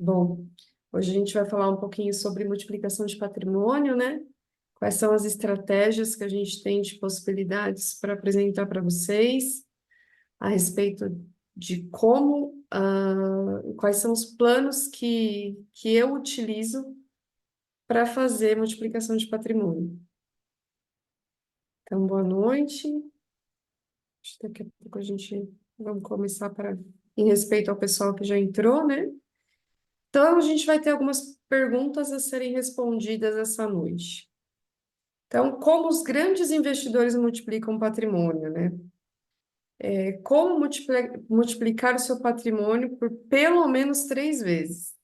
Bom, hoje a gente vai falar um pouquinho sobre multiplicação de patrimônio, né? Quais são as estratégias que a gente tem de possibilidades para apresentar para vocês a respeito de como, quais são os planos que eu utilizo para fazer multiplicação de patrimônio. Então, boa noite. Acho que daqui a pouco a gente vamos começar em respeito ao pessoal que já entrou, né? Então, a gente vai ter algumas perguntas a serem respondidas essa noite. Então, como os grandes investidores multiplicam patrimônio, né? Como multiplicar o seu patrimônio por pelo menos 3 vezes?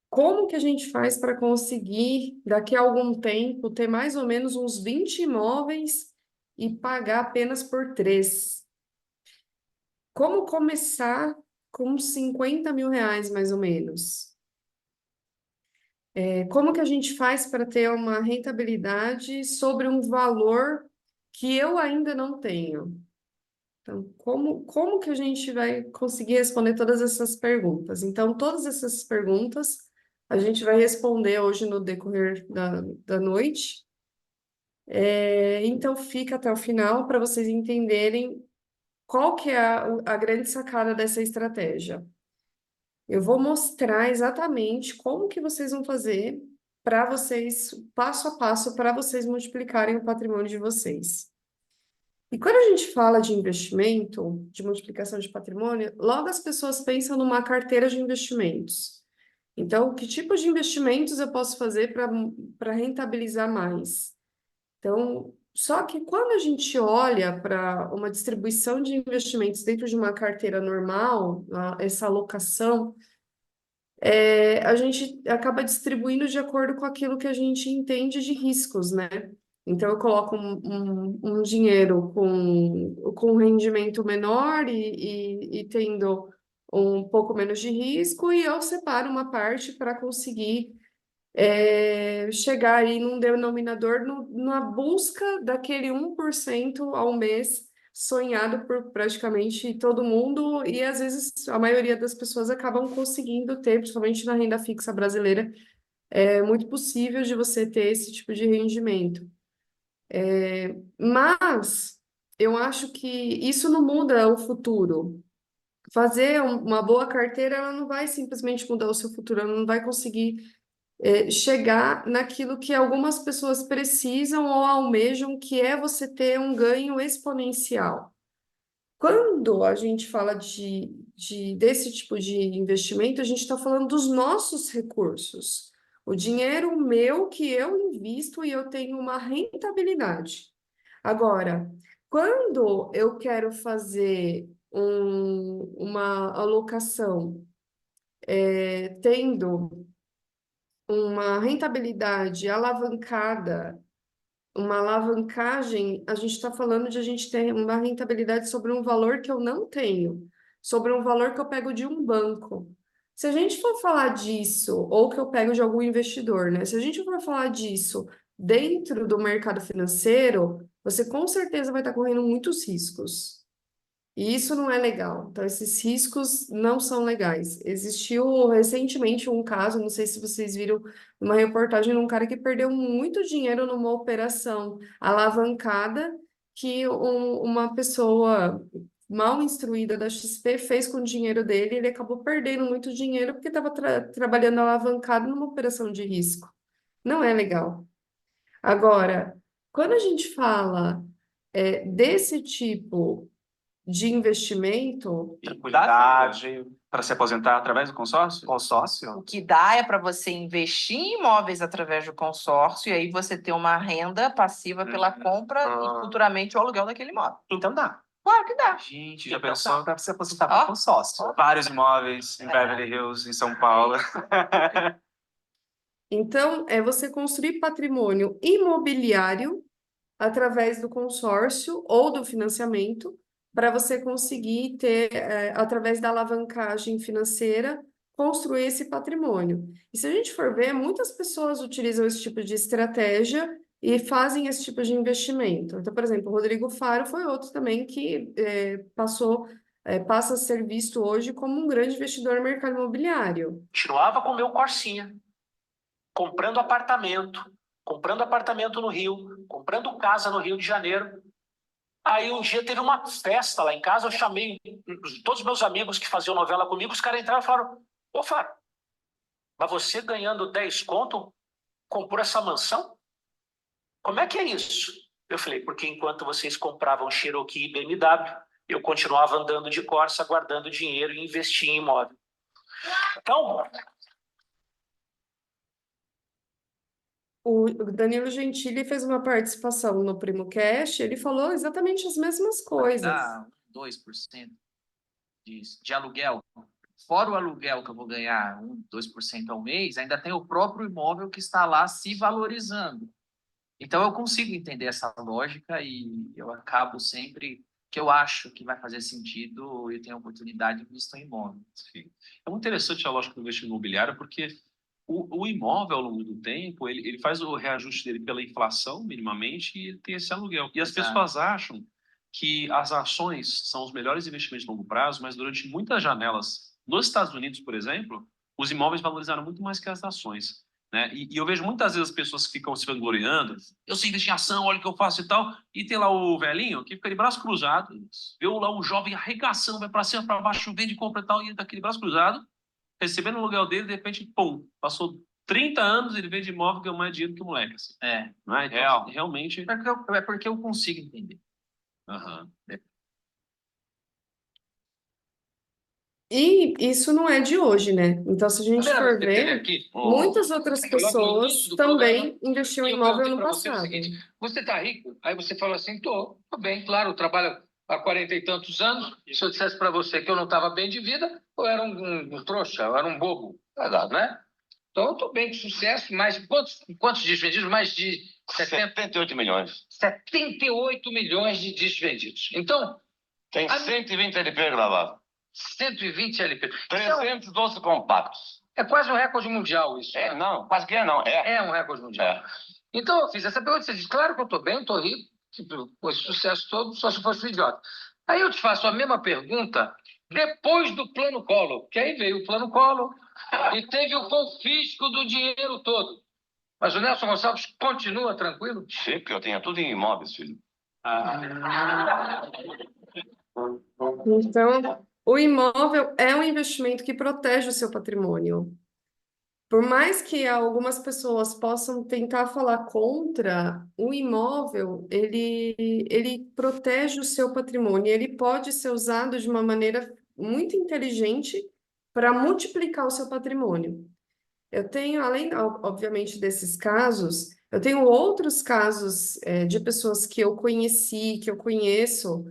Como que a gente faz para conseguir, daqui a algum tempo, ter mais ou menos uns 20 imóveis e pagar apenas por 3? Como começar com 50 mil reais, mais ou menos? Como que a gente faz para ter uma rentabilidade sobre um valor que eu ainda não tenho? Então, como que a gente vai conseguir responder todas essas perguntas? Então, todas essas perguntas a gente vai responder hoje no decorrer da noite. Então, fica até o final para vocês entenderem qual que é a grande sacada dessa estratégia. Eu vou mostrar exatamente como que vocês vão fazer para vocês, passo a passo, para vocês multiplicarem o patrimônio de vocês. E quando a gente fala de investimento, de multiplicação de patrimônio, logo as pessoas pensam numa carteira de investimentos. Então, que tipo de investimentos eu posso fazer para rentabilizar mais? Então, só que quando a gente olha para uma distribuição de investimentos dentro de uma carteira normal, essa alocação, a gente acaba distribuindo de acordo com aquilo que a gente entende de riscos, né? Então, eu coloco um dinheiro com rendimento menor e tendo um pouco menos de risco, e eu separo uma parte para conseguir chegar aí num denominador na busca daquele 1% ao mês sonhado por praticamente todo mundo, e às vezes a maioria das pessoas acabam conseguindo ter, principalmente na renda fixa brasileira, é muito possível de você ter esse tipo de rendimento. Mas eu acho que isso não muda o futuro. Fazer uma boa carteira, ela não vai simplesmente mudar o seu futuro, ela não vai conseguir chegar naquilo que algumas pessoas precisam ou almejam, que é você ter um ganho exponencial. Quando a gente fala desse tipo de investimento, a gente está falando dos nossos recursos. O dinheiro meu que eu invisto e eu tenho uma rentabilidade. Agora, quando eu quero fazer uma alocação, tendo uma rentabilidade alavancada, uma alavancagem, a gente está falando de a gente ter uma rentabilidade sobre um valor que eu não tenho, sobre um valor que eu pego de um banco. Se a gente for falar disso, ou que eu pego de algum investidor, né? Se a gente for falar disso dentro do mercado financeiro, você com certeza vai estar correndo muitos riscos. E isso não é legal. Então, esses riscos não são legais. Existiu recentemente um caso, não sei se vocês viram uma reportagem de um cara que perdeu muito dinheiro numa operação alavancada que uma pessoa mal instruída da XP fez com o dinheiro dele, e ele acabou perdendo muito dinheiro porque estava trabalhando alavancado numa operação de risco. Não é legal. Agora, quando a gente fala desse tipo de investimento, Tranquilidade para se aposentar através do consórcio? O que dá é para você investir em imóveis através do consórcio e aí você ter uma renda passiva pela compra e futuramente o aluguel daquele imóvel. Então dá. Claro que dá. Gente, já pensou? Para se aposentar por consórcio. Vários imóveis em Beverly Hills, em São Paulo. então, é você construir patrimônio imobiliário através do consórcio ou do financiamento, para você conseguir ter, através da alavancagem financeira, construir esse patrimônio. E se a gente for ver, muitas pessoas utilizam esse tipo de estratégia e fazem esse tipo de investimento. Então, por exemplo, o Rodrigo Faro foi outro também que passou passa a ser visto hoje como um grande investidor no mercado imobiliário. Continuava com o meu Corsinha, comprando apartamento no Rio, comprando casa no Rio de Janeiro. Aí um dia teve uma festa lá em casa, eu chamei todos os meus amigos que faziam novela comigo, os caras entraram e falaram: ô Fábio, mas você ganhando 10 conto, comprou essa mansão? Como é que é isso? Eu falei: porque enquanto vocês compravam Cherokee e BMW, eu continuava andando de Corsa, guardando dinheiro e investia em imóvel. Então, O Danilo Gentili fez uma participação no Primo Cash, ele falou exatamente as mesmas coisas. Dá 2% de aluguel. Fora o aluguel que eu vou ganhar 2% ao mês, ainda tem o próprio imóvel que está lá se valorizando. Então, eu consigo entender essa lógica e eu acabo sempre que eu acho que vai fazer sentido e tenho oportunidade de investir em imóvel. Sim. É muito interessante a lógica do investimento imobiliário, porque o imóvel, ao longo do tempo, ele faz o reajuste dele pela inflação, minimamente, e ele tem esse aluguel. E as Exato. pessoas acham que as ações são os melhores investimentos de longo prazo, mas durante muitas janelas, nos Estados Unidos, por exemplo, os imóveis valorizaram muito mais que as ações. Né? E eu vejo muitas vezes as pessoas que ficam se vangloriando, eu sei investir em ação, olha o que eu faço e tal, e tem lá o velhinho que fica de braço cruzado, vê lá o jovem arregaçando, vai para cima, para baixo, vende, compra e tal, e ele tá aquele braço cruzado, recebendo o aluguel dele, de repente, pum, passou 30 anos, ele vende imóvel, ganhou mais dinheiro que o moleque. Assim. Não é? Então, realmente... É porque eu consigo entender. Aham. E isso não é de hoje, né? Então, se a gente Tá vendo for esse TV ver, aqui? muitas outras Logo no pessoas início do também programa, investiam em eu imóvel perguntei no pra você o passado. seguinte: você tá rico? Aí você falou assim: tô bem, claro, eu trabalho há 40 e tantos anos. Se eu dissesse para você que eu não estava bem de vida, eu era um trouxa, eu era um bobo, né? Então eu tô bem, de sucesso, mas quantos discos vendidos? Mais de 78 milhões. 78 milhões de discos vendidos. Então, Tem 120 LP gravados. 120 LP. Então, 312 compactos. é quase um recorde mundial isso. É, não, quase que é não. É um recorde mundial. É. Então, eu fiz essa pergunta, você diz, claro que eu estou bem, estou rico, tipo, com esse sucesso todo, só se fosse um idiota. Aí eu te faço a mesma pergunta depois do Plano Collor, que aí veio o Plano Collor e teve o confisco do dinheiro todo. Mas o Nelson Gonçalves continua tranquilo? Sim, porque eu tenho tudo em imóveis, filho. Então, o imóvel é um investimento que protege o seu patrimônio. Por mais que algumas pessoas possam tentar falar contra, o imóvel, ele protege o seu patrimônio, ele pode ser usado de uma maneira muito inteligente para multiplicar o seu patrimônio. Eu tenho, além, obviamente, desses casos, eu tenho outros casos de pessoas que eu conheci, que eu conheço,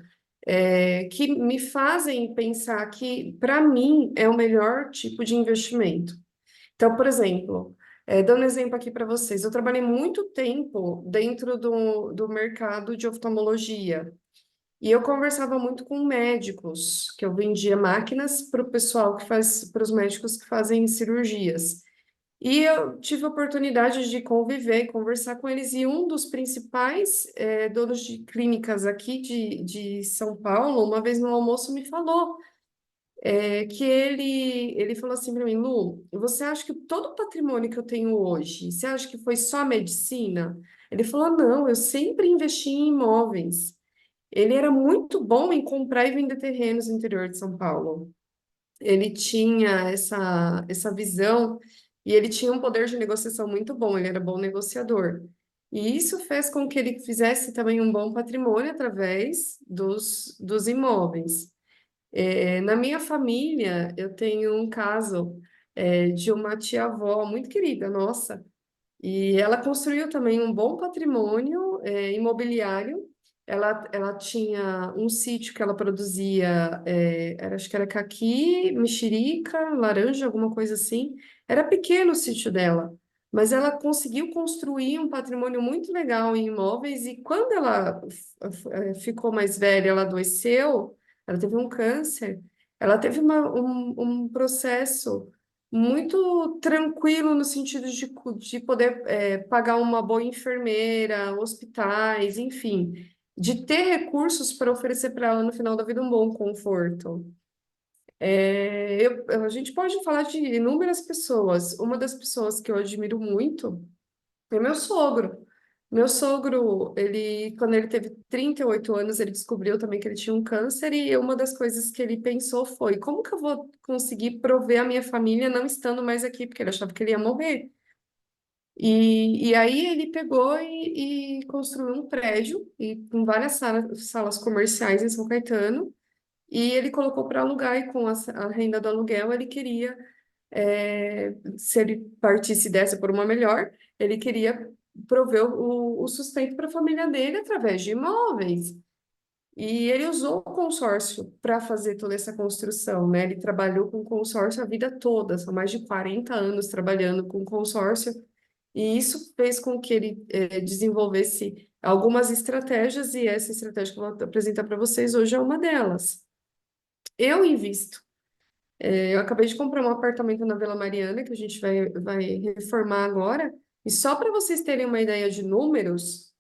que me fazem pensar que, para mim, é o melhor tipo de investimento. Então, por exemplo, dando um exemplo aqui para vocês, eu trabalhei muito tempo dentro do mercado de oftalmologia e eu conversava muito com médicos, que eu vendia máquinas para o pessoal que faz, para os médicos que fazem cirurgias. E eu tive a oportunidade de conviver, conversar com eles, e um dos principais donos de clínicas aqui de São Paulo, uma vez no almoço, me falou que ele falou assim para mim: Lu, você acha que todo o patrimônio que eu tenho hoje, você acha que foi só medicina? Ele falou: não, eu sempre investi em imóveis. Ele era muito bom em comprar e vender terrenos no interior de São Paulo. Ele tinha essa visão e ele tinha um poder de negociação muito bom, ele era bom negociador. E isso fez com que ele fizesse também um bom patrimônio através dos imóveis. Na minha família, eu tenho um caso de uma tia-avó muito querida, nossa, e ela construiu também um bom patrimônio imobiliário. Ela tinha um sítio que ela produzia, acho que era caqui, mexerica, laranja, alguma coisa assim. Era pequeno o sítio dela, mas ela conseguiu construir um patrimônio muito legal em imóveis. E quando ela ficou mais velha, ela adoeceu, ela teve um câncer, ela teve um processo muito tranquilo no sentido de poder pagar uma boa enfermeira, hospitais, enfim. de ter recursos para oferecer para ela no final da vida um bom conforto. A gente pode falar de inúmeras pessoas. Uma das pessoas que eu admiro muito é meu sogro. Meu sogro, quando ele teve 38 anos, ele descobriu também que ele tinha um câncer, e uma das coisas que ele pensou foi: como que eu vou conseguir prover a minha família não estando mais aqui? Porque ele achava que ele ia morrer. E aí ele pegou e construiu um prédio com várias salas comerciais em São Caetano, e ele colocou para alugar, e com a renda do aluguel ele queria, se ele partisse dessa por uma melhor, ele queria prover o sustento para a família dele através de imóveis. E ele usou o consórcio para fazer toda essa construção, né? Ele trabalhou com consórcio a vida toda, são mais de 40 anos trabalhando com consórcio, e isso fez com que ele desenvolvesse algumas estratégias, e essa estratégia que eu vou apresentar para vocês hoje é uma delas. Eu invisto. Eu acabei de comprar um apartamento na Vila Mariana, que a gente vai reformar agora, e só para vocês terem uma ideia de números,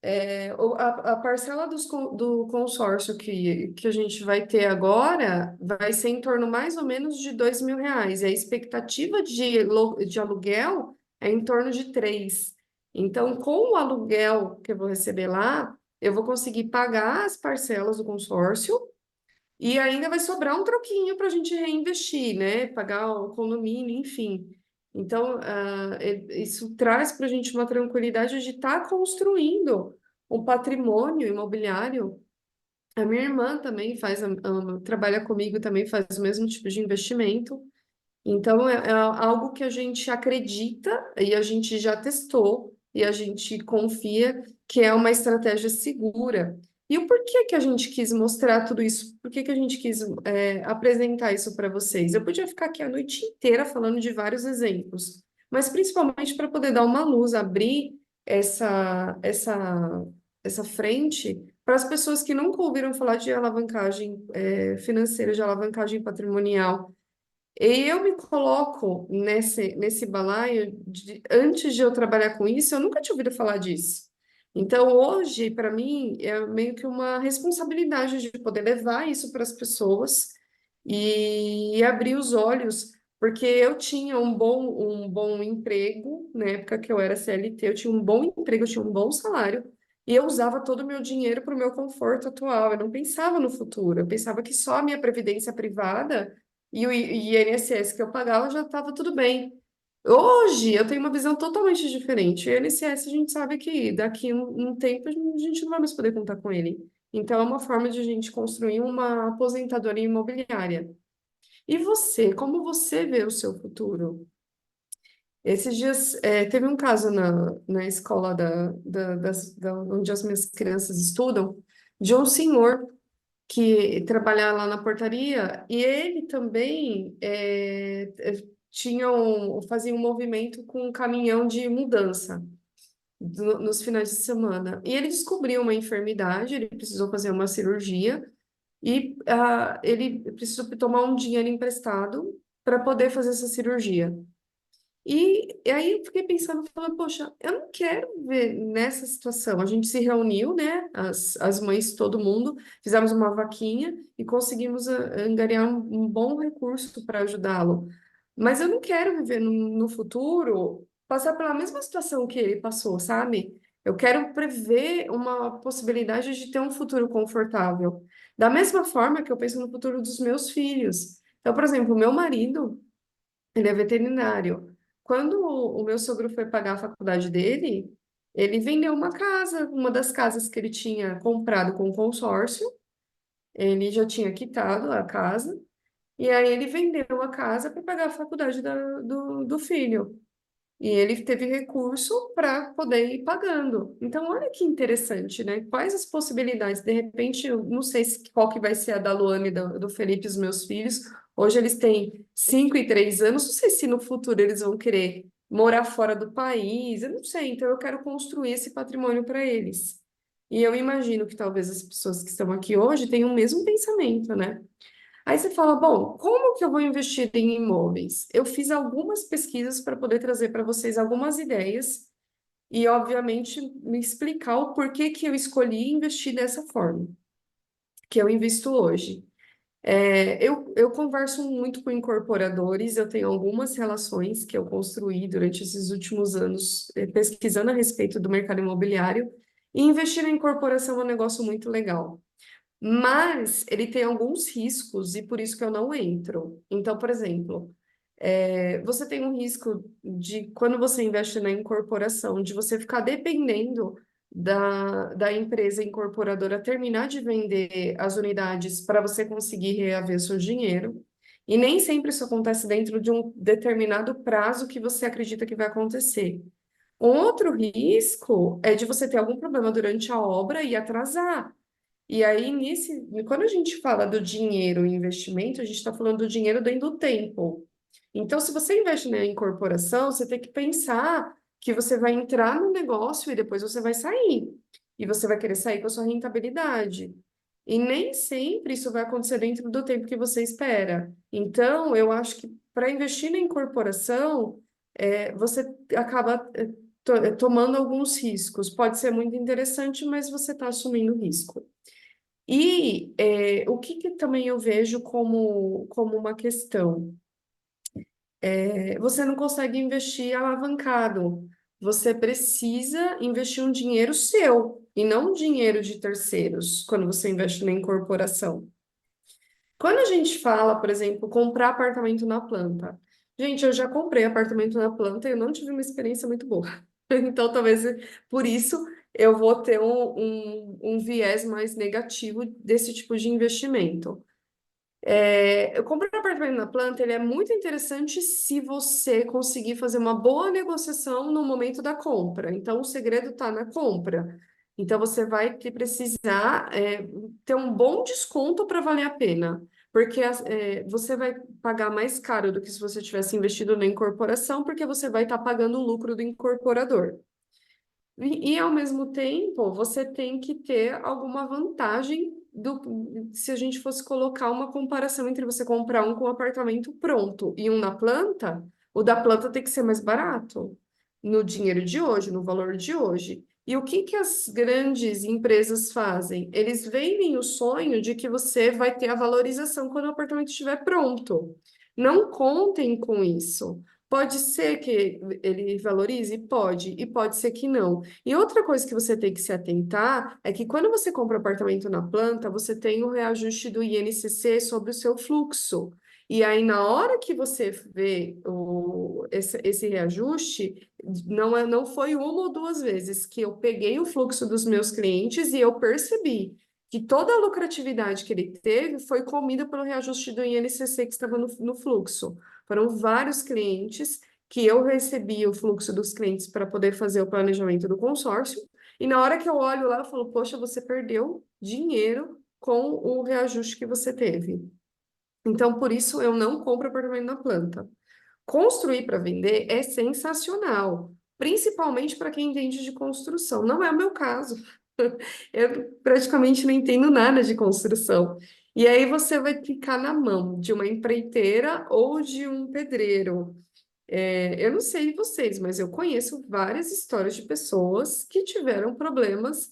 a parcela do consórcio que a gente vai ter agora vai ser em torno mais ou menos de R$ 2.000, e a expectativa de aluguel é em torno de 3. Então, com o aluguel que eu vou receber lá, eu vou conseguir pagar as parcelas do consórcio, e ainda vai sobrar um troquinho para a gente reinvestir, né? Pagar o condomínio, enfim. Então, isso traz para a gente uma tranquilidade de estar construindo um patrimônio imobiliário. A minha irmã também trabalha comigo, também faz o mesmo tipo de investimento. Então, é algo que a gente acredita e a gente já testou e a gente confia que é uma estratégia segura. E o porquê que a gente quis mostrar tudo isso? Por que que a gente quis apresentar isso para vocês? Eu podia ficar aqui a noite inteira falando de vários exemplos, mas principalmente para poder dar uma luz, abrir essa frente para as pessoas que nunca ouviram falar de alavancagem financeira, de alavancagem patrimonial. E eu me coloco nesse balaio antes de eu trabalhar com isso, eu nunca tinha ouvido falar disso. Então, hoje, para mim, é meio que uma responsabilidade de poder levar isso para as pessoas e abrir os olhos, porque eu tinha um bom emprego, na época que eu era CLT, eu tinha um bom emprego, eu tinha um bom salário, e eu usava todo o meu dinheiro para o meu conforto atual. Eu não pensava no futuro, eu pensava que só a minha previdência privada e o INSS que eu pagava já estava tudo bem. Hoje eu tenho uma visão totalmente diferente. O INSS, a gente sabe que daqui um tempo a gente não vai mais poder contar com ele. Então é uma forma de a gente construir uma aposentadoria imobiliária. E você, como você vê o seu futuro? Esses dias teve um caso na escola onde as minhas crianças estudam, de um senhor que trabalhava lá na portaria, e ele também fazia um movimento com um caminhão de mudança nos finais de semana. E ele descobriu uma enfermidade, ele precisou fazer uma cirurgia, e ele precisou tomar um dinheiro emprestado para poder fazer essa cirurgia. E aí eu fiquei pensando, falando, poxa, eu não quero ver nessa situação. A gente se reuniu, né, as mães, todo mundo, fizemos uma vaquinha e conseguimos angariar um bom recurso para ajudá-lo. Mas eu não quero viver no futuro, passar pela mesma situação que ele passou, sabe? Eu quero prever uma possibilidade de ter um futuro confortável. Da mesma forma que eu penso no futuro dos meus filhos. Então, por exemplo, o meu marido, ele é veterinário. Quando o meu sogro foi pagar a faculdade dele, ele vendeu uma casa, uma das casas que ele tinha comprado com consórcio. Ele já tinha quitado a casa, e aí ele vendeu a casa para pagar a faculdade do filho. E ele teve recurso para poder ir pagando. Então, olha que interessante, né? Quais as possibilidades? De repente, eu não sei qual que vai ser a da Luana e do Felipe, os meus filhos. Hoje eles têm 5 e 3 anos. Não sei se no futuro eles vão querer morar fora do país. Eu não sei. Então, eu quero construir esse patrimônio para eles. E eu imagino que talvez as pessoas que estão aqui hoje tenham o mesmo pensamento, né? Aí você fala, bom, como que eu vou investir em imóveis? Eu fiz algumas pesquisas para poder trazer para vocês algumas ideias, e, obviamente, me explicar o porquê que eu escolhi investir dessa forma que eu invisto hoje. Eu converso muito com incorporadores, eu tenho algumas relações que eu construí durante esses últimos anos, pesquisando a respeito do mercado imobiliário, e investir na incorporação é um negócio muito legal. Mas ele tem alguns riscos e por isso que eu não entro. Então, por exemplo, você tem um risco de, quando você investe na incorporação, de você ficar dependendo da empresa incorporadora terminar de vender as unidades para você conseguir reaver seu dinheiro. E nem sempre isso acontece dentro de um determinado prazo que você acredita que vai acontecer. Um outro risco é de você ter algum problema durante a obra e atrasar. E aí, quando a gente fala do dinheiro e investimento, a gente está falando do dinheiro dentro do tempo. Então, se você investe na incorporação, você tem que pensar que você vai entrar no negócio e depois você vai sair. E você vai querer sair com a sua rentabilidade. E nem sempre isso vai acontecer dentro do tempo que você espera. Então, eu acho que para investir na incorporação, você acaba tomando alguns riscos. Pode ser muito interessante, mas você está assumindo risco. E o que também eu vejo como uma questão? Você não consegue investir alavancado. Você precisa investir um dinheiro seu e não um dinheiro de terceiros quando você investe na incorporação. Quando a gente fala, por exemplo, comprar apartamento na planta. Gente, eu já comprei apartamento na planta e eu não tive uma experiência muito boa. Então, talvez por isso eu vou ter um viés mais negativo desse tipo de investimento. Eu comprei um apartamento na planta, ele é muito interessante se você conseguir fazer uma boa negociação no momento da compra. Então, o segredo está na compra. Então, você vai precisar ter um bom desconto para valer a pena. Porque você vai pagar mais caro do que se você tivesse investido na incorporação, porque você vai estar pagando o lucro do incorporador. E, ao mesmo tempo, você tem que ter alguma vantagem se a gente fosse colocar uma comparação entre você comprar com um apartamento pronto e um na planta, o da planta tem que ser mais barato no dinheiro de hoje, no valor de hoje. E o que as grandes empresas fazem? Eles vendem o sonho de que você vai ter a valorização quando o apartamento estiver pronto. Não contem com isso. Pode ser que ele valorize? Pode, e pode ser que não. E outra coisa que você tem que se atentar é que quando você compra apartamento na planta, você tem o reajuste do INCC sobre o seu fluxo. E aí, na hora que você vê esse reajuste, não foi uma ou duas vezes que eu peguei o fluxo dos meus clientes e eu percebi que toda a lucratividade que ele teve foi comida pelo reajuste do INCC que estava no fluxo. Foram vários clientes que eu recebi o fluxo dos clientes para poder fazer o planejamento do consórcio, e na hora que eu olho lá, eu falo, poxa, você perdeu dinheiro com o reajuste que você teve. Então, por isso, eu não compro apartamento na planta. Construir para vender é sensacional, principalmente para quem entende de construção. Não é o meu caso. Eu praticamente não entendo nada de construção. E aí você vai ficar na mão de uma empreiteira ou de um pedreiro. Eu não sei vocês, mas eu conheço várias histórias de pessoas que tiveram problemas,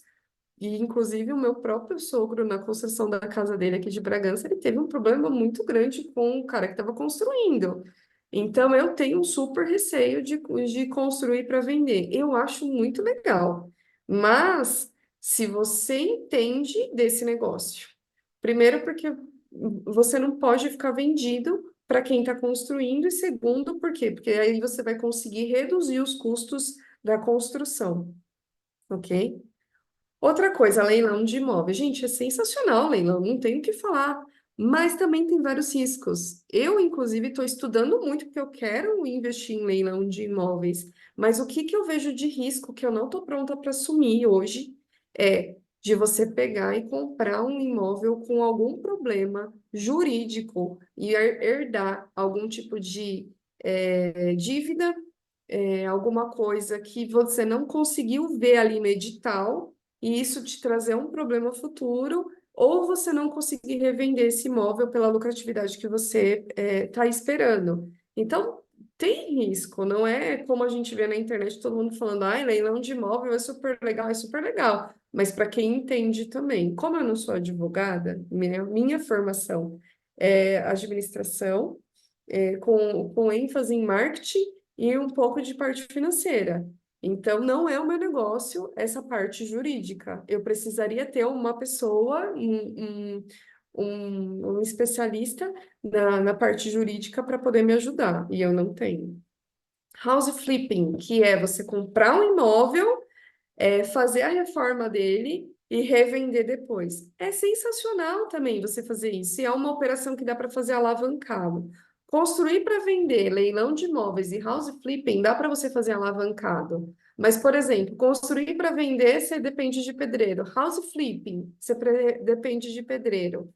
e inclusive o meu próprio sogro, na construção da casa dele aqui de Bragança, ele teve um problema muito grande com o cara que estava construindo. Então, eu tenho um super receio de construir para vender. Eu acho muito legal, mas se você entende desse negócio, primeiro porque você não pode ficar vendido para quem está construindo, e segundo, por quê? Porque aí você vai conseguir reduzir os custos da construção, ok? Outra coisa, leilão de imóveis. Gente, é sensacional o leilão, não tenho o que falar. Mas também tem vários riscos. Eu, inclusive, estou estudando muito porque eu quero investir em leilão de imóveis. Mas o que eu vejo de risco que eu não estou pronta para assumir hoje é de você pegar e comprar um imóvel com algum problema jurídico e herdar algum tipo de dívida, alguma coisa que você não conseguiu ver ali no edital e isso te trazer um problema futuro, ou você não conseguir revender esse imóvel pela lucratividade que você está esperando. Então, tem risco, não é como a gente vê na internet todo mundo falando, ai, leilão de imóvel é super legal, mas para quem entende também. Como eu não sou advogada, minha formação é administração, com ênfase em marketing e um pouco de parte financeira. Então, não é o meu negócio essa parte jurídica. Eu precisaria ter uma pessoa, um especialista na parte jurídica para poder me ajudar, e eu não tenho. House flipping, que é você comprar um imóvel, fazer a reforma dele e revender depois. É sensacional também você fazer isso, e é uma operação que dá para fazer alavancado. Construir para vender, leilão de imóveis e house flipping, dá para você fazer alavancado. Mas, por exemplo, construir para vender, você depende de pedreiro. House flipping, você depende de pedreiro.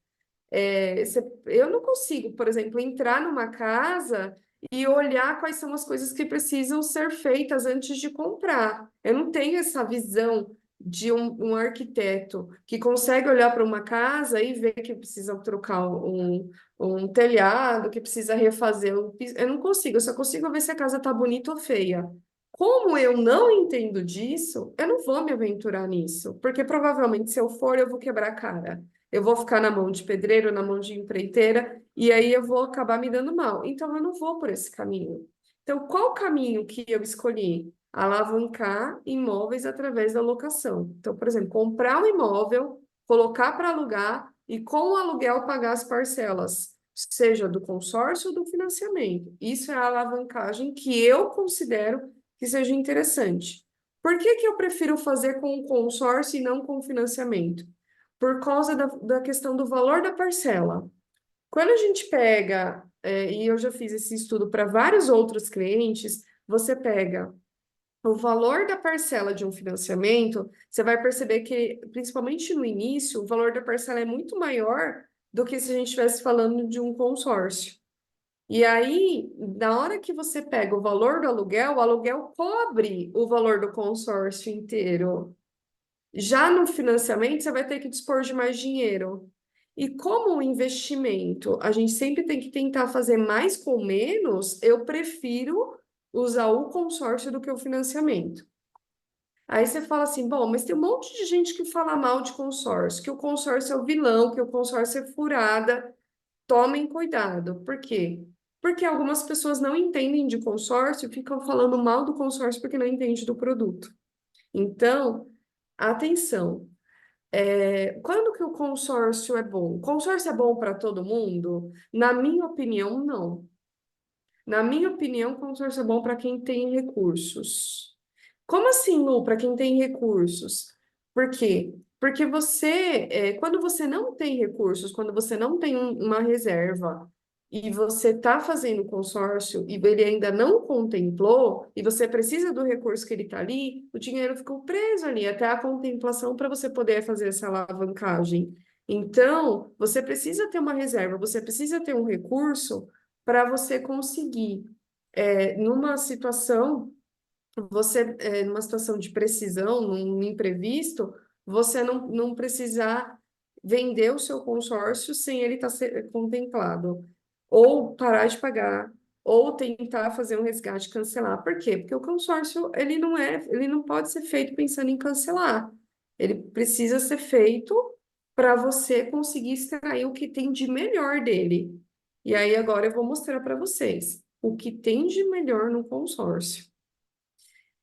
Eu não consigo, por exemplo, entrar numa casa e olhar quais são as coisas que precisam ser feitas antes de comprar. Eu não tenho essa visão de um arquiteto que consegue olhar para uma casa e ver que precisa trocar um telhado, que precisa refazer um piso. Eu não consigo, eu só consigo ver se a casa está bonita ou feia. Como eu não entendo disso, eu não vou me aventurar nisso, porque provavelmente se eu for, eu vou quebrar a cara. Eu vou ficar na mão de pedreiro, na mão de empreiteira, e aí eu vou acabar me dando mal. Então, eu não vou por esse caminho. Então, qual caminho que eu escolhi? Alavancar imóveis através da locação. Então, por exemplo, comprar um imóvel, colocar para alugar e com o aluguel pagar as parcelas, seja do consórcio ou do financiamento. Isso é a alavancagem que eu considero que seja interessante. Por que que eu prefiro fazer com o consórcio e não com o financiamento? Por causa da questão do valor da parcela. Quando a gente pega, e eu já fiz esse estudo para vários outros clientes, você pega o valor da parcela de um financiamento, você vai perceber que, principalmente no início, o valor da parcela é muito maior do que se a gente estivesse falando de um consórcio. E aí, na hora que você pega o valor do aluguel, o aluguel cobre o valor do consórcio inteiro. Já no financiamento, você vai ter que dispor de mais dinheiro. E como o investimento, a gente sempre tem que tentar fazer mais com menos, eu prefiro usar o consórcio do que o financiamento. Aí você fala assim, bom, mas tem um monte de gente que fala mal de consórcio, que o consórcio é o vilão, que o consórcio é furada. Tomem cuidado. Por quê? Porque algumas pessoas não entendem de consórcio e ficam falando mal do consórcio porque não entendem do produto. Então, atenção. Quando que o consórcio é bom? O consórcio é bom para todo mundo? Na minha opinião, não. Na minha opinião, o consórcio é bom para quem tem recursos. Como assim, Lu, para quem tem recursos? Por quê? Porque quando você não tem recursos, quando você não tem uma reserva e você está fazendo consórcio e ele ainda não contemplou e você precisa do recurso que ele está ali, o dinheiro ficou preso ali até a contemplação para você poder fazer essa alavancagem. Então, você precisa ter uma reserva, você precisa ter um recurso para você conseguir, numa situação numa situação de precisão, num imprevisto, você não precisar vender o seu consórcio sem ele estar contemplado. Ou parar de pagar, ou tentar fazer um resgate e cancelar. Por quê? Porque o consórcio, ele não pode ser feito pensando em cancelar. Ele precisa ser feito para você conseguir extrair o que tem de melhor dele. E aí agora eu vou mostrar para vocês o que tem de melhor no consórcio.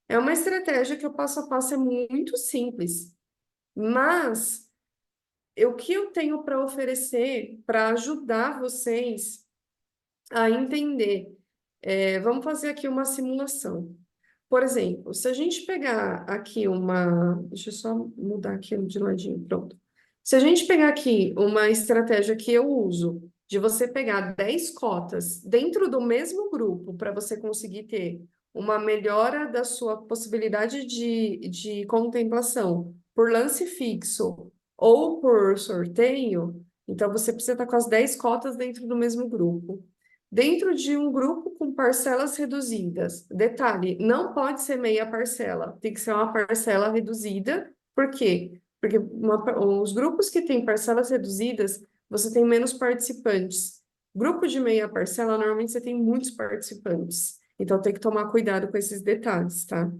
É uma estratégia que o passo a passo é muito simples, mas o que eu tenho para oferecer para ajudar vocês a entender? Vamos fazer aqui uma simulação. Por exemplo, se a gente pegar aqui deixa eu só mudar aqui de ladinho, pronto. Se a gente pegar aqui uma estratégia que eu uso, de você pegar 10 cotas dentro do mesmo grupo para você conseguir ter uma melhora da sua possibilidade de contemplação por lance fixo ou por sorteio, então você precisa estar com as 10 cotas dentro do mesmo grupo. Dentro de um grupo com parcelas reduzidas. Detalhe, não pode ser meia parcela, tem que ser uma parcela reduzida. Por quê? Porque os grupos que têm parcelas reduzidas, você tem menos participantes. Grupo de meia parcela, normalmente você tem muitos participantes. Então, tem que tomar cuidado com esses detalhes, tá?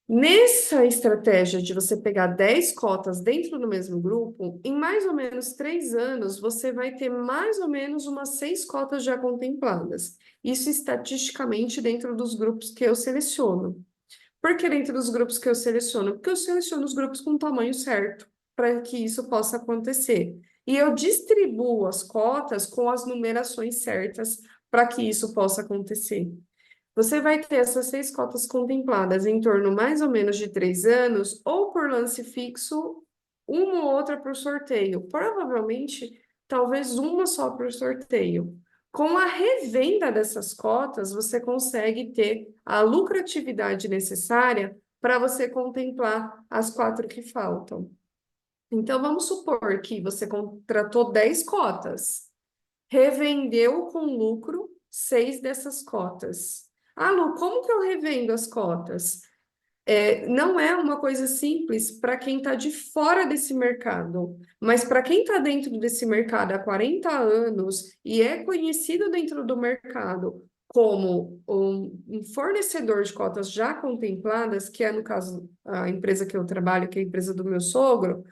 Nessa estratégia de você pegar 10 cotas dentro do mesmo grupo, em mais ou menos 3 anos, você vai ter mais ou menos umas 6 cotas já contempladas. Isso estatisticamente dentro dos grupos que eu seleciono. Por que dentro dos grupos que eu seleciono? Porque eu seleciono os grupos com o tamanho certo, para que isso possa acontecer. E eu distribuo as cotas com as numerações certas para que isso possa acontecer. Você vai ter essas 6 cotas contempladas em torno mais ou menos de 3 anos, ou por lance fixo, uma ou outra por sorteio. Provavelmente, talvez uma só por sorteio. Com a revenda dessas cotas, você consegue ter a lucratividade necessária para você contemplar as 4 que faltam. Então, vamos supor que você contratou 10 cotas, revendeu com lucro 6 dessas cotas. Ah, Lu, como que eu revendo as cotas? Não é uma coisa simples para quem está de fora desse mercado, mas para quem está dentro desse mercado há 40 anos e é conhecido dentro do mercado como um fornecedor de cotas já contempladas, que é, no caso, a empresa que eu trabalho, que é a empresa do meu sogro,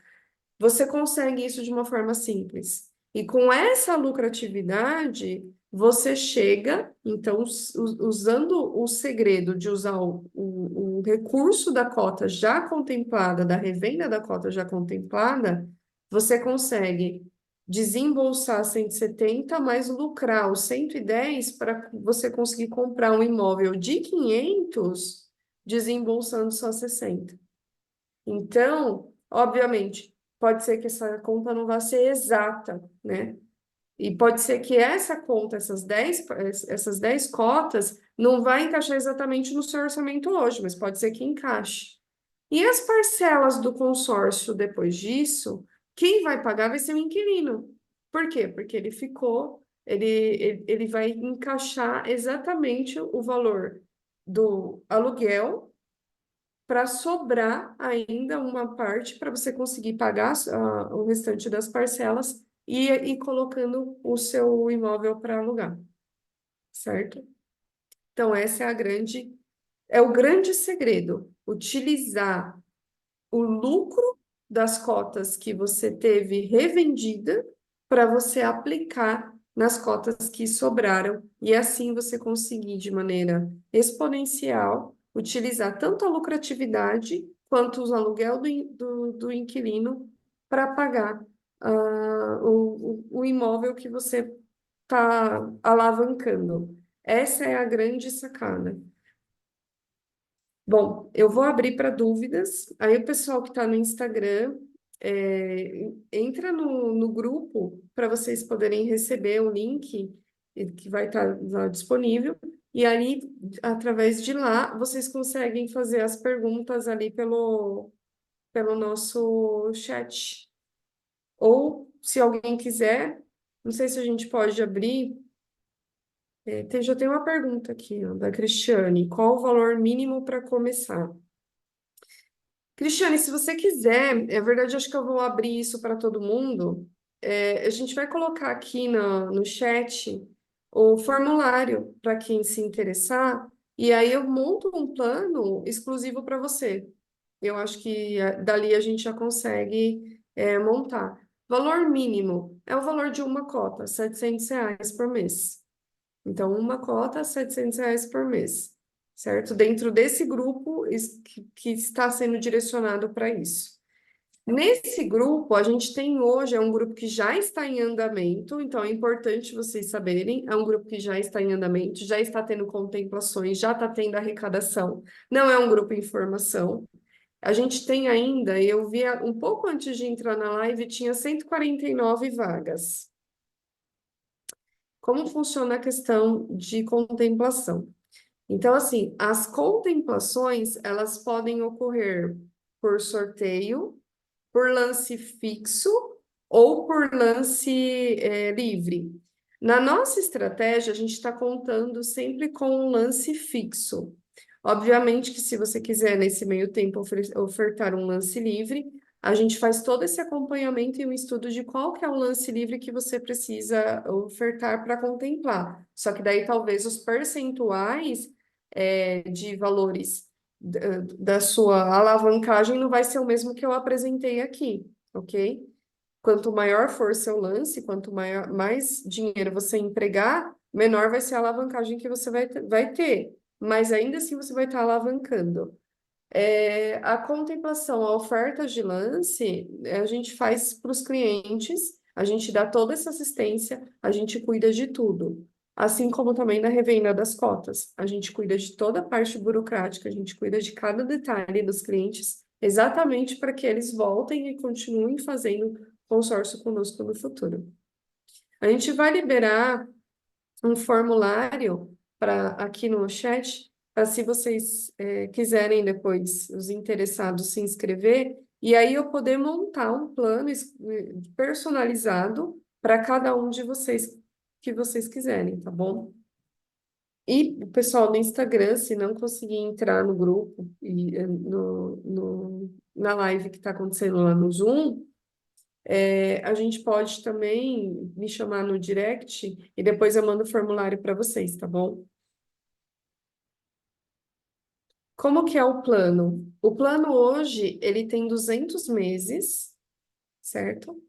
você consegue isso de uma forma simples. E com essa lucratividade, você chega, então, usando o segredo de usar o recurso da cota já contemplada, da revenda da cota já contemplada, você consegue desembolsar 170, mas lucrar os 110 para você conseguir comprar um imóvel de 500, desembolsando só 60. Então, obviamente, pode ser que essa conta não vá ser exata, né? E pode ser que essa conta, essas 10 cotas, não vai encaixar exatamente no seu orçamento hoje, mas pode ser que encaixe. E as parcelas do consórcio depois disso, quem vai pagar vai ser o inquilino. Por quê? Porque ele vai encaixar exatamente o valor do aluguel para sobrar ainda uma parte para você conseguir pagar o restante das parcelas e ir colocando o seu imóvel para alugar, certo? Então, é o grande segredo, utilizar o lucro das cotas que você teve revendida para você aplicar nas cotas que sobraram e assim você conseguir de maneira exponencial utilizar tanto a lucratividade quanto os aluguel do inquilino para pagar o imóvel que você está alavancando. Essa é a grande sacada. Bom, eu vou abrir para dúvidas. Aí o pessoal que está no Instagram, entra no grupo para vocês poderem receber o link que vai estar lá disponível. E aí, através de lá, vocês conseguem fazer as perguntas ali pelo nosso chat. Ou, se alguém quiser, não sei se a gente pode abrir. Já tem uma pergunta aqui, ó, da Cristiane. Qual o valor mínimo para começar? Cristiane, se você quiser, é verdade, acho que eu vou abrir isso para todo mundo. A gente vai colocar aqui no chat o formulário para quem se interessar, e aí eu monto um plano exclusivo para você. Eu acho que dali a gente já consegue montar. Valor mínimo é o valor de uma cota, R$ 700 por mês. Então, uma cota, R$ 700 por mês, certo? Dentro desse grupo que está sendo direcionado para isso. Nesse grupo, a gente tem hoje, é um grupo que já está em andamento, então é importante vocês saberem, é um grupo que já está em andamento, já está tendo contemplações, já está tendo arrecadação, não é um grupo em formação. A gente tem ainda, eu vi um pouco antes de entrar na live, tinha 149 vagas. Como funciona a questão de contemplação? Então, assim, as contemplações, elas podem ocorrer por sorteio, por lance fixo ou por lance livre. Na nossa estratégia, a gente está contando sempre com um lance fixo. Obviamente que se você quiser, nesse meio tempo, ofertar um lance livre, a gente faz todo esse acompanhamento e um estudo de qual que é o lance livre que você precisa ofertar para contemplar. Só que daí talvez os percentuais de valores da sua alavancagem não vai ser o mesmo que eu apresentei aqui, ok? Quanto maior for seu lance, quanto mais dinheiro você empregar, menor vai ser a alavancagem que você vai ter. Mas ainda assim você vai estar alavancando. A contemplação, a oferta de lance, a gente faz para os clientes, a gente dá toda essa assistência, a gente cuida de tudo. Assim como também na revenda das cotas. A gente cuida de toda a parte burocrática, a gente cuida de cada detalhe dos clientes, exatamente para que eles voltem e continuem fazendo consórcio conosco no futuro. A gente vai liberar um formulário aqui no chat, para se vocês quiserem depois, os interessados, se inscrever, e aí eu poder montar um plano personalizado para cada um de vocês que vocês quiserem, tá bom? E o pessoal do Instagram, se não conseguir entrar no grupo e na live que está acontecendo lá no Zoom, a gente pode também me chamar no direct e depois eu mando o formulário para vocês, tá bom? Como que é o plano? O plano hoje, ele tem 200 meses, certo?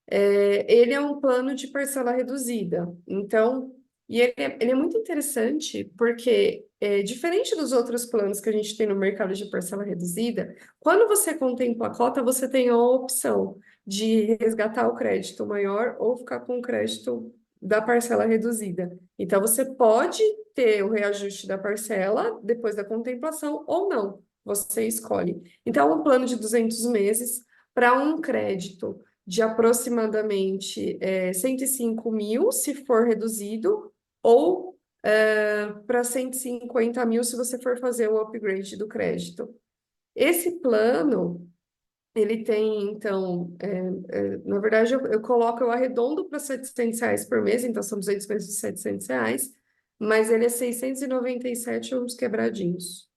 Ele é um plano de parcela reduzida. Então, ele é muito interessante porque, diferente dos outros planos que a gente tem no mercado de parcela reduzida, quando você contempla a cota, você tem a opção de resgatar o crédito maior ou ficar com o crédito da parcela reduzida. Então, você pode ter o reajuste da parcela depois da contemplação ou não. Você escolhe. Então, um plano de 200 meses para um crédito de aproximadamente 105 mil, se for reduzido, ou para 150 mil, se você for fazer o upgrade do crédito. Esse plano, ele tem, então, na verdade, eu arredondo para R$700 por mês, então são 200 vezes de R$700, mas ele é 697 uns quebradinhos.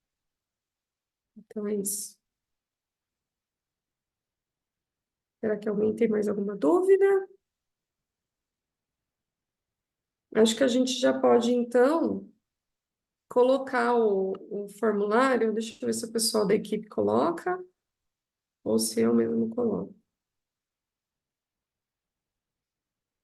Então é isso. Será que alguém tem mais alguma dúvida? Acho que a gente já pode, então, colocar o formulário. Deixa eu ver se o pessoal da equipe coloca, ou se eu mesmo coloco.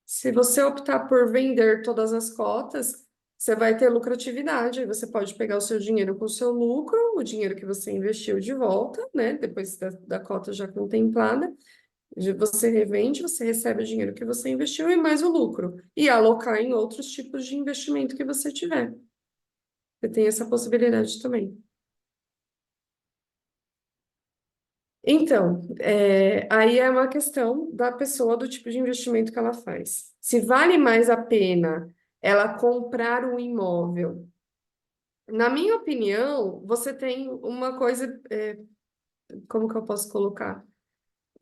Se você optar por vender todas as cotas, você vai ter lucratividade. Aí você pode pegar o seu dinheiro com o seu lucro, o dinheiro que você investiu de volta, né? Depois da cota já contemplada. Você revende, você recebe o dinheiro que você investiu e mais o lucro. E alocar em outros tipos de investimento que você tiver. Você tem essa possibilidade também. Então, aí é uma questão da pessoa, do tipo de investimento que ela faz. Se vale mais a pena ela comprar um imóvel. Na minha opinião, você tem uma coisa, como que eu posso colocar?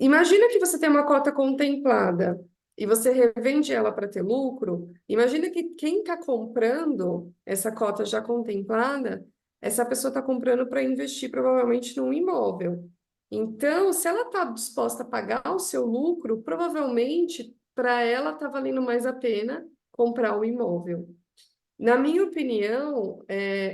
Imagina que você tem uma cota contemplada e você revende ela para ter lucro. Imagina que quem está comprando essa cota já contemplada, essa pessoa está comprando para investir provavelmente num imóvel. Então, se ela está disposta a pagar o seu lucro, provavelmente para ela está valendo mais a pena comprar um imóvel. Na minha opinião,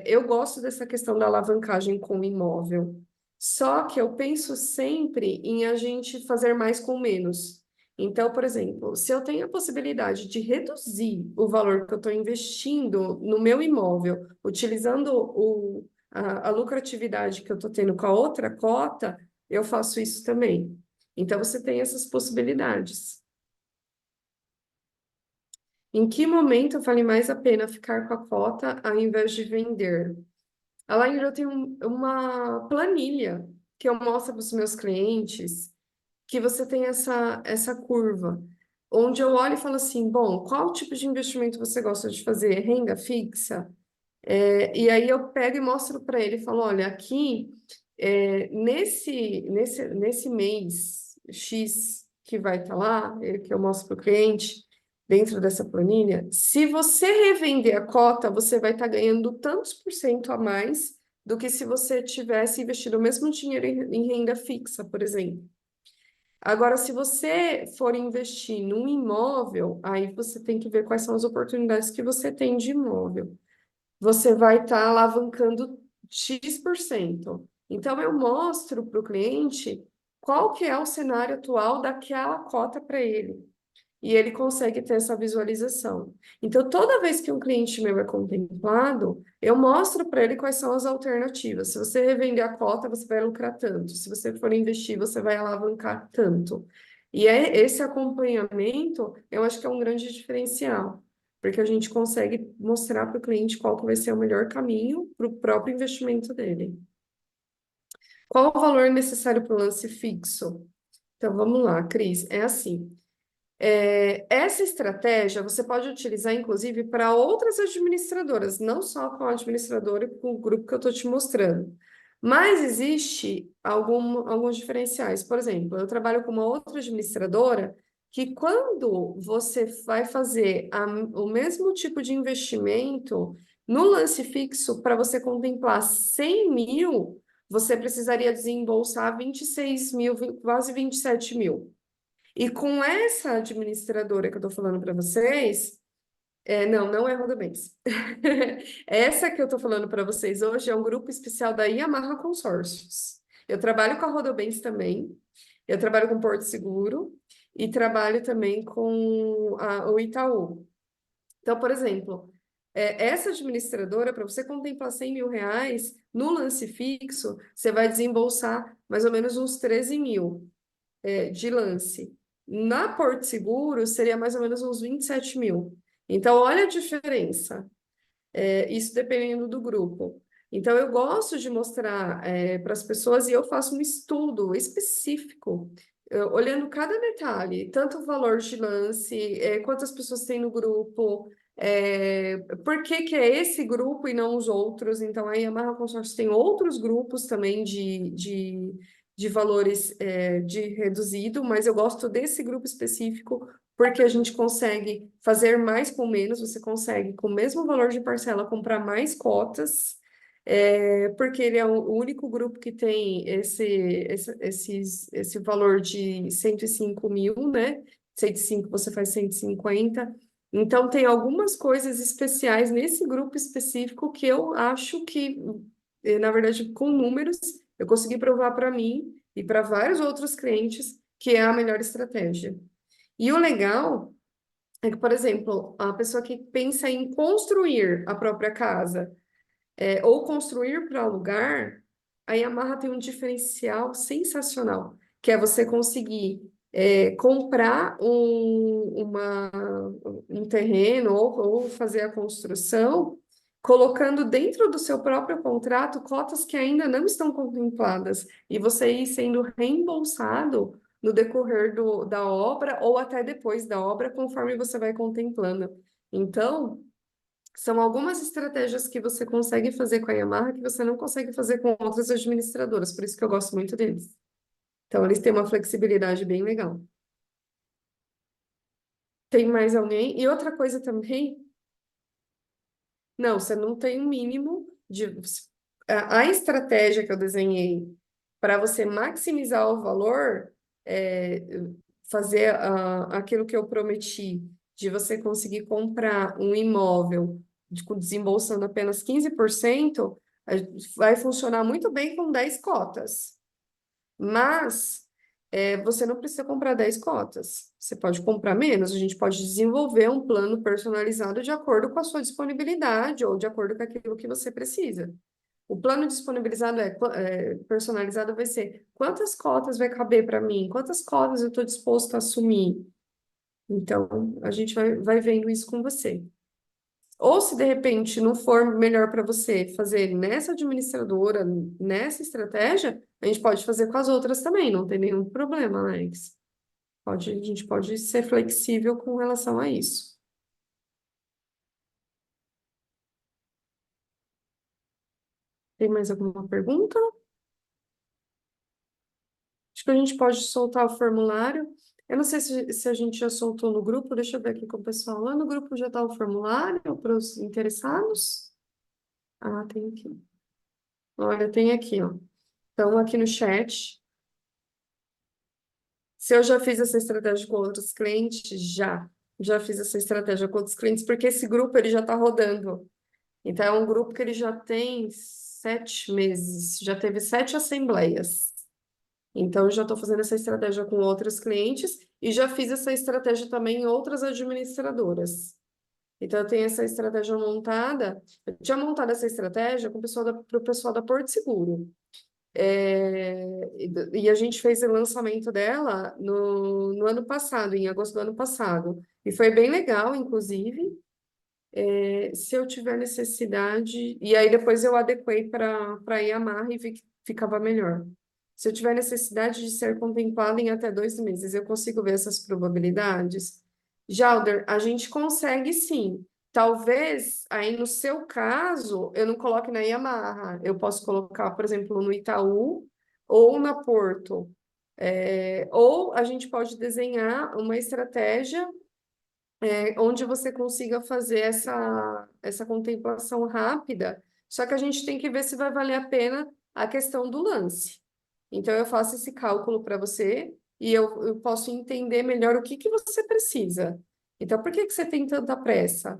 eu gosto dessa questão da alavancagem com o imóvel. Só que eu penso sempre em a gente fazer mais com menos. Então, por exemplo, se eu tenho a possibilidade de reduzir o valor que eu estou investindo no meu imóvel, utilizando a lucratividade que eu estou tendo com a outra cota, eu faço isso também. Então, você tem essas possibilidades. Em que momento vale mais a pena ficar com a cota ao invés de vender? Alain, eu tenho uma planilha que eu mostro para os meus clientes, que você tem essa curva, onde eu olho e falo assim, bom, qual tipo de investimento você gosta de fazer? Renda fixa? E aí eu pego e mostro para ele, falo, olha, aqui, nesse mês X que vai estar lá, que eu mostro para o cliente, dentro dessa planilha, se você revender a cota, você vai estar ganhando tantos por cento a mais do que se você tivesse investido o mesmo dinheiro em renda fixa, por exemplo. Agora, se você for investir num imóvel, aí você tem que ver quais são as oportunidades que você tem de imóvel. Você vai estar alavancando X%. Então, eu mostro para o cliente qual que é o cenário atual daquela cota para ele. E ele consegue ter essa visualização. Então, toda vez que um cliente meu é contemplado, eu mostro para ele quais são as alternativas. Se você revender a cota, você vai lucrar tanto. Se você for investir, você vai alavancar tanto. E esse acompanhamento, eu acho que é um grande diferencial, porque a gente consegue mostrar para o cliente qual que vai ser o melhor caminho para o próprio investimento dele. Qual o valor necessário para o lance fixo? Então, vamos lá, Cris. É assim. Essa estratégia você pode utilizar, inclusive, para outras administradoras, não só com a administradora e com o grupo que eu estou te mostrando. Mas existe alguns diferenciais. Por exemplo, eu trabalho com uma outra administradora que quando você vai fazer o mesmo tipo de investimento no lance fixo, para você contemplar 100 mil, você precisaria desembolsar 26 mil, quase 27 mil. E com essa administradora que eu estou falando para vocês, não é Roda Bens. Essa que eu estou falando para vocês hoje é um grupo especial da Yamaha Consórcios. Eu trabalho com a Rodobens também, eu trabalho com Porto Seguro e trabalho também com o Itaú. Então, por exemplo, essa administradora, para você contemplar 100 mil reais no lance fixo, você vai desembolsar mais ou menos uns 13 mil de lance. Na Porto Seguro, seria mais ou menos uns 27 mil. Então, olha a diferença. Isso dependendo do grupo. Então, eu gosto de mostrar para as pessoas e eu faço um estudo específico, olhando cada detalhe, tanto o valor de lance, quantas pessoas tem no grupo, por que que é esse grupo e não os outros. Então, a Yamaha Consórcio tem outros grupos também de valores de reduzido, mas eu gosto desse grupo específico porque a gente consegue fazer mais com menos, você consegue, com o mesmo valor de parcela, comprar mais cotas, porque ele é o único grupo que tem esse valor de 105 mil, né? 105 você faz 150. Então, tem algumas coisas especiais nesse grupo específico que eu acho que, na verdade, com números, eu consegui provar para mim e para vários outros clientes que é a melhor estratégia. E o legal é que, por exemplo, a pessoa que pensa em construir a própria casa, ou construir para alugar, a Yamaha tem um diferencial sensacional, que é você conseguir comprar um terreno ou fazer a construção, colocando dentro do seu próprio contrato cotas que ainda não estão contempladas, e você ir sendo reembolsado no decorrer da obra ou até depois da obra, conforme você vai contemplando. Então, são algumas estratégias que você consegue fazer com a Yamaha que você não consegue fazer com outras administradoras, por isso que eu gosto muito deles. Então, eles têm uma flexibilidade bem legal. Tem mais alguém? E outra coisa também, não, você não tem um mínimo de... A estratégia que eu desenhei para você maximizar o valor, fazer aquilo que eu prometi, de você conseguir comprar um imóvel desembolsando apenas 15%, vai funcionar muito bem com 10 cotas. Mas você não precisa comprar 10 cotas. Você pode comprar menos, a gente pode desenvolver um plano personalizado de acordo com a sua disponibilidade ou de acordo com aquilo que você precisa. O plano disponibilizado personalizado vai ser quantas cotas vai caber para mim, quantas cotas eu estou disposto a assumir. Então, a gente vai vendo isso com você. Ou se de repente não for melhor para você fazer nessa administradora, nessa estratégia, a gente pode fazer com as outras também, não tem nenhum problema, Alex. A gente pode ser flexível com relação a isso. Tem mais alguma pergunta? Acho que a gente pode soltar o formulário. Eu não sei se a gente já soltou no grupo, deixa eu ver aqui com o pessoal. Lá no grupo já está o formulário para os interessados? Ah, tem aqui. Olha, tem aqui, ó. Então, aqui no chat. Se eu já fiz essa estratégia com outros clientes, já fiz essa estratégia com outros clientes, porque esse grupo ele já está rodando. Então, é um grupo que ele já tem 7 meses, já teve 7 assembleias. Então, eu já estou fazendo essa estratégia com outros clientes e já fiz essa estratégia também em outras administradoras. Então, eu tenho essa estratégia montada. Eu tinha montado essa estratégia com o pessoal para o pessoal da Porto Seguro. E a gente fez o lançamento dela no ano passado, em agosto do ano passado. E foi bem legal, inclusive. Se eu tiver necessidade, e aí depois eu adequei para Yamaha e vi que ficava melhor. Se eu tiver necessidade de ser contemplada em até 2 meses, eu consigo ver essas probabilidades? Jalder, a gente consegue sim. Talvez aí no seu caso eu não coloque na Yamaha, eu posso colocar, por exemplo, no Itaú ou na Porto. Ou a gente pode desenhar uma estratégia onde você consiga fazer essa contemplação rápida, só que a gente tem que ver se vai valer a pena a questão do lance. Então, eu faço esse cálculo para você e eu posso entender melhor o que você precisa. Então, por que você tem tanta pressa?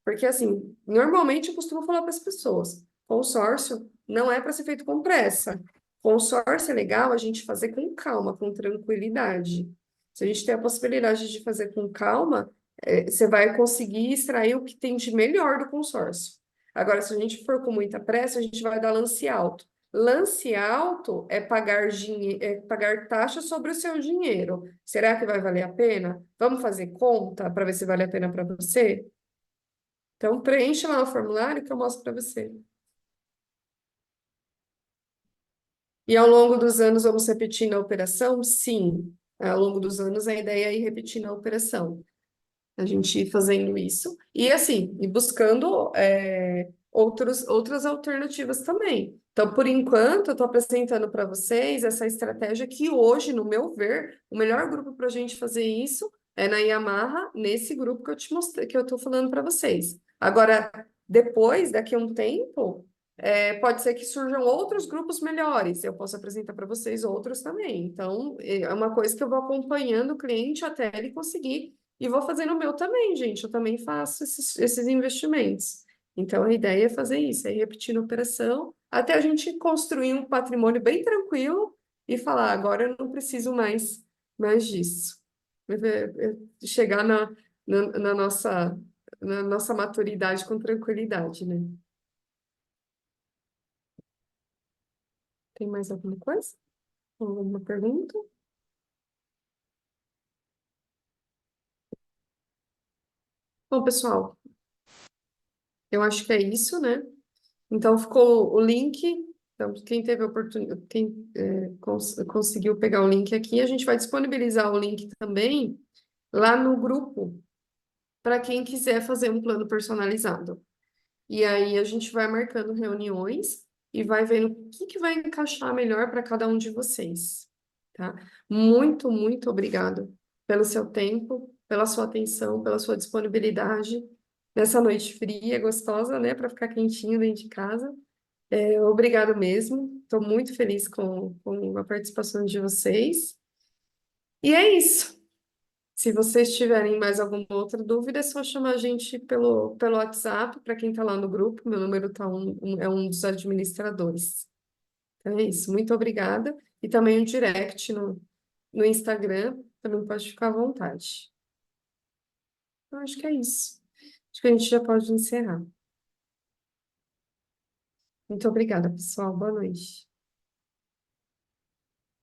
Porque, assim, normalmente eu costumo falar para as pessoas, consórcio não é para ser feito com pressa. Consórcio é legal a gente fazer com calma, com tranquilidade. Se a gente tem a possibilidade de fazer com calma, você vai conseguir extrair o que tem de melhor do consórcio. Agora, se a gente for com muita pressa, a gente vai dar lance alto. Lance alto é pagar taxa sobre o seu dinheiro. Será que vai valer a pena? Vamos fazer conta para ver se vale a pena para você? Então, preencha lá o formulário que eu mostro para você. E ao longo dos anos, vamos repetindo a operação? Sim. Ao longo dos anos, a ideia é ir repetindo a operação. A gente ir fazendo isso. E assim, e buscando outras alternativas também. Então, por enquanto, eu estou apresentando para vocês essa estratégia que hoje, no meu ver, o melhor grupo para a gente fazer isso é na Yamaha, nesse grupo que eu te mostrei, que eu estou falando para vocês. Agora, depois, daqui a um tempo, pode ser que surjam outros grupos melhores. Eu posso apresentar para vocês outros também. Então, é uma coisa que eu vou acompanhando o cliente até ele conseguir e vou fazendo o meu também, gente. Eu também faço esses investimentos. Então, a ideia é fazer isso, é ir repetindo a operação, até a gente construir um patrimônio bem tranquilo e falar, agora eu não preciso mais disso. Chegar na nossa maturidade com tranquilidade, né? Tem mais alguma coisa? Alguma pergunta? Bom, pessoal, eu acho que é isso, né? Então, ficou o link. Então, quem teve a oportunidade, quem conseguiu pegar o link aqui, a gente vai disponibilizar o link também lá no grupo, para quem quiser fazer um plano personalizado. E aí a gente vai marcando reuniões e vai vendo o que vai encaixar melhor para cada um de vocês, tá? Muito, muito obrigado pelo seu tempo, pela sua atenção, pela sua disponibilidade nessa noite fria, gostosa, né, para ficar quentinho dentro de casa. Obrigado mesmo. Estou muito feliz com a participação de vocês. E é isso. Se vocês tiverem mais alguma outra dúvida, é só chamar a gente pelo WhatsApp, para quem está lá no grupo. Meu número é um dos administradores. Então é isso. Muito obrigada. E também o direct no Instagram. Também pode ficar à vontade. Eu acho que é isso. Acho que a gente já pode encerrar. Muito obrigada, pessoal. Boa noite.